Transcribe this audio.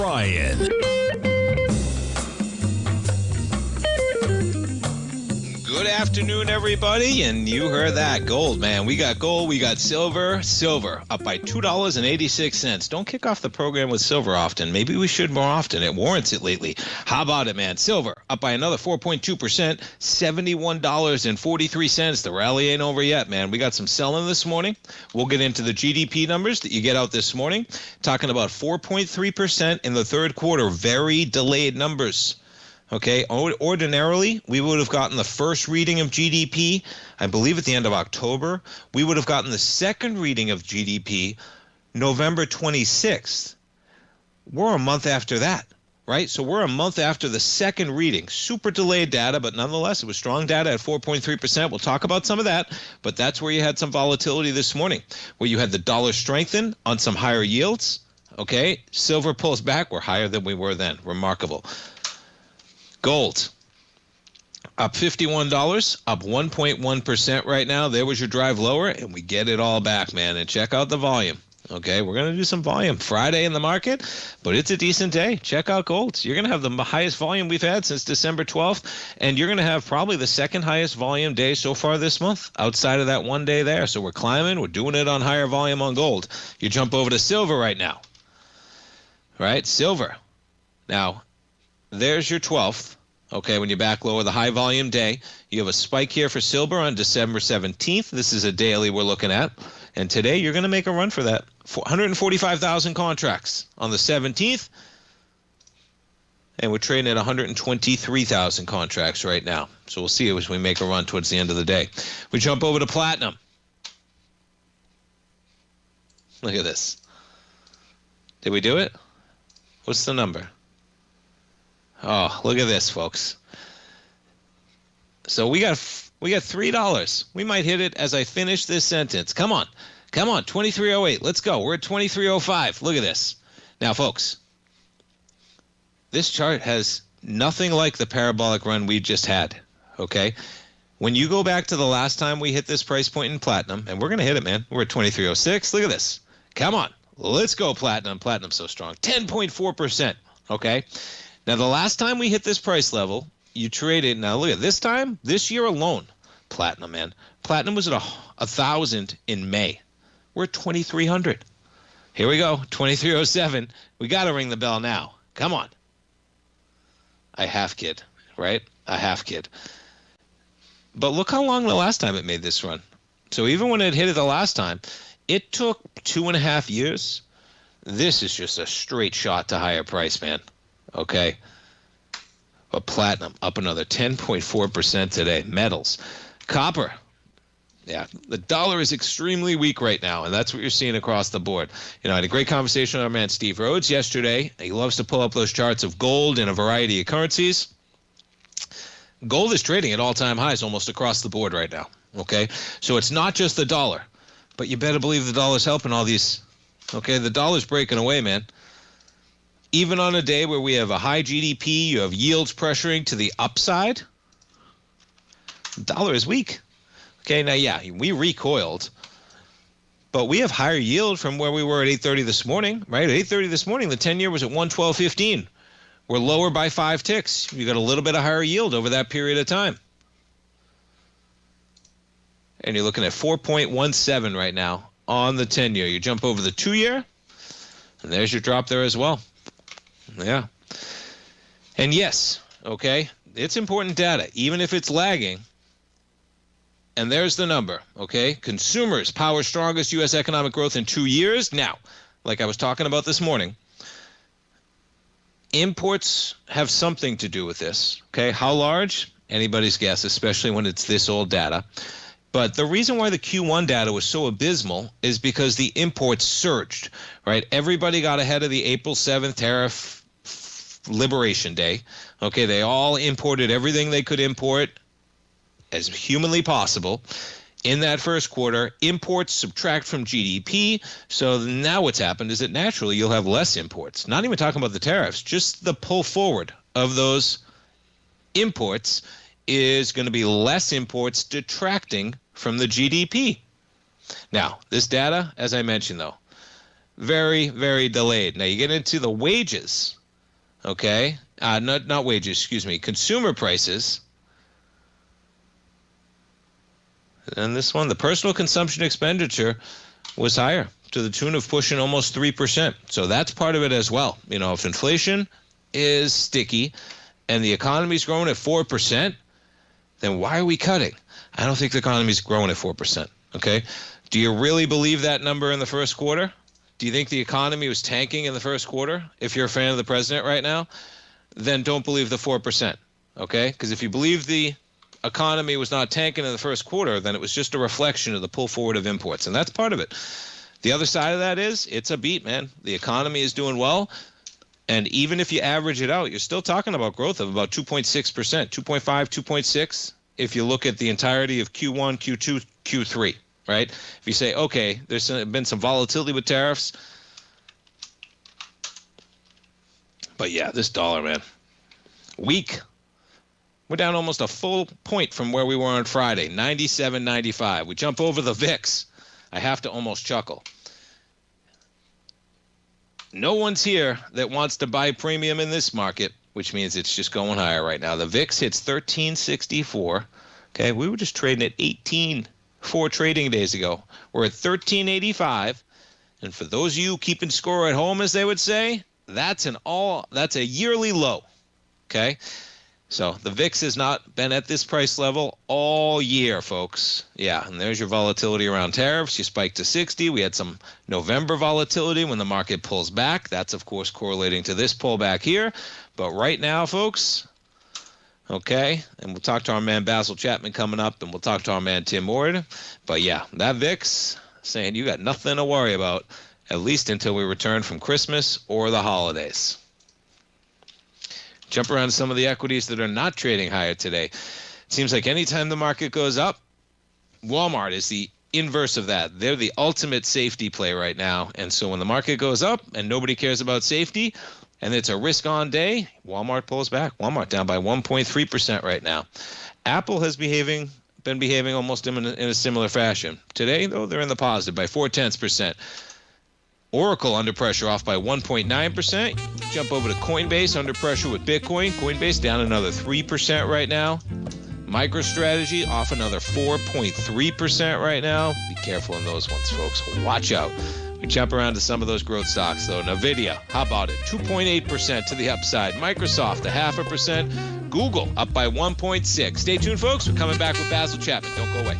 Ryan. Good afternoon, everybody, and you heard that. Gold, man. We got gold, we got silver. Silver up by $2.86. Don't kick off the program with silver often. Maybe we should more often. It warrants it lately. How about it, man? Silver up by another 4.2%, $71.43. The rally ain't over yet, man. We got some selling this morning. We'll get into the GDP numbers that you get out this morning. Talking about 4.3% in the third quarter. Very delayed numbers. Okay, ordinarily, we would have gotten the first reading of GDP, I believe at the end of October. We would have gotten the second reading of GDP November 26th. We're a month after that, right? So we're a month after the second reading. Super delayed data, but nonetheless, it was strong data at 4.3%. We'll talk about some of that, but that's where you had some volatility this morning, where you had the dollar strengthen on some higher yields. Okay, silver pulls back. We're higher than we were then. Remarkable. Gold, up $51, up 1.1% right now. There was your drive lower, and we get it all back, man. And check out the volume. Okay, we're going to do some volume Friday in the market, but it's a decent day. Check out gold. You're going to have the highest volume we've had since December 12th, and you're going to have probably the second highest volume day so far this month outside of that one day there. So we're climbing. We're doing it on higher volume on gold. You jump over to silver right now. Right, silver. Now, there's your 12th. Okay, when you back lower the high volume day, you have a spike here for silver on December 17th. This is a daily we're looking at. And today you're going to make a run for that. 145,000 contracts on the 17th. And we're trading at 123,000 contracts right now. So we'll see as we make a run towards the end of the day. We jump over to platinum. Look at this. Did we do it? What's the number? Oh, look at this, folks. So we got $3. We might hit it as I finish this sentence. Come on. 2308. Let's go. We're at 2305. Look at this. Now, folks, this chart has nothing like the parabolic run we just had. Okay? When you go back to the last time we hit this price point in platinum, and we're going to hit it, man. We're at 2306. Look at this. Come on. Let's go, platinum. Platinum's so strong. 10.4%. Okay? Now, the last time we hit this price level, you traded. Now, look at this time, this year alone, platinum, man. Platinum was at 1,000 in May. We're at 2,300. Here we go, 2,307. We got to ring the bell now. Come on. I half kid, right? I half kid. But look how long the last time it made this run. So even when it hit it the last time, it took 2.5 years. This is just a straight shot to higher price, man. Okay, but platinum up another 10.4% today. Metals, copper. Yeah, the dollar is extremely weak right now, and that's what you're seeing across the board. You know, I had a great conversation with our man Steve Rhodes yesterday. He loves to pull up those charts of gold and a variety of currencies. Gold is trading at all-time highs almost across the board right now. Okay, so it's not just the dollar, but you better believe the dollar's helping all these. Okay, the dollar's breaking away, man. Even on a day where we have a high GDP, you have yields pressuring to the upside, the dollar is weak. Okay, now, yeah, we recoiled, but we have higher yield from where we were at 8:30 this morning, right? At 8:30 this morning, the 10-year was at 112.15. We're lower by 5 ticks. You got a little bit of higher yield over that period of time. And you're looking at 4.17 right now on the 10-year. You jump over the 2-year, and there's your drop there as well. Yeah. And yes, okay, it's important data, even if it's lagging. And there's the number, okay? Consumers power strongest U.S. economic growth in 2 years. Now, like I was talking about this morning, imports have something to do with this, okay? How large? Anybody's guess, especially when it's this old data. But the reason why the Q1 data was so abysmal is because the imports surged, right? Everybody got ahead of the April 7th tariff liberation day. Okay, they all imported everything they could import as humanly possible. In that first quarter, imports subtract from GDP. So now what's happened is that naturally you'll have less imports. Not even talking about the tariffs, just the pull forward of those imports is going to be less imports detracting from the GDP. Now, this data, as I mentioned, though, very, very delayed. Now you get into the wages, okay? Not wages, excuse me, consumer prices. And this one, the personal consumption expenditure was higher to the tune of pushing almost 3%. So that's part of it as well. You know, if inflation is sticky and the economy's growing at 4%, then why are we cutting? I don't think the economy's growing at 4%, okay? Do you really believe that number in the first quarter? Do you think the economy was tanking in the first quarter? If you're a fan of the president right now, then don't believe the 4%, okay? Because if you believe the economy was not tanking in the first quarter, then it was just a reflection of the pull forward of imports, and that's part of it. The other side of that is it's a beat, man. The economy is doing well, and even if you average it out, you're still talking about growth of about 2.6%, 2.5, 2.6 if you look at the entirety of Q1, Q2, Q3, right? If you say, okay, there's been some volatility with tariffs, but yeah, this dollar, man, weak. We're down almost a full point from where we were on Friday, 97.95. We jump over the VIX. I have to almost chuckle. No one's here that wants to buy premium in this market, which means it's just going higher right now. The VIX hits 1364. Okay, we were just trading at 18 4 trading days ago. We're at 1385. And for those of you keeping score at home, as they would say, that's a yearly low. Okay? So the VIX has not been at this price level all year, folks. Yeah, and there's your volatility around tariffs. You spiked to 60. We had some November volatility when the market pulls back. That's, of course, correlating to this pullback here. But right now, folks, okay, and we'll talk to our man Basil Chapman coming up, and we'll talk to our man Tim Ward. But, yeah, that VIX saying you got nothing to worry about, at least until we return from Christmas or the holidays. Jump around to some of the equities that are not trading higher today. It seems like anytime the market goes up, Walmart is the inverse of that. They're the ultimate safety play right now. And so when the market goes up and nobody cares about safety and it's a risk-on day, Walmart pulls back. Walmart down by 1.3% right now. Apple has been behaving almost in a similar fashion. Today, though, they're in the positive by 0.4%. Oracle under pressure, off by 1.9%. Jump over to Coinbase, under pressure with Bitcoin. Coinbase down another 3% right now. MicroStrategy off another 4.3% right now. Be careful in those ones, folks. Watch out. We jump around to some of those growth stocks, though. NVIDIA, how about it? 2.8% to the upside. Microsoft, 0.5%. Google up by 1.6%. Stay tuned, folks. We're coming back with Basil Chapman. Don't go away.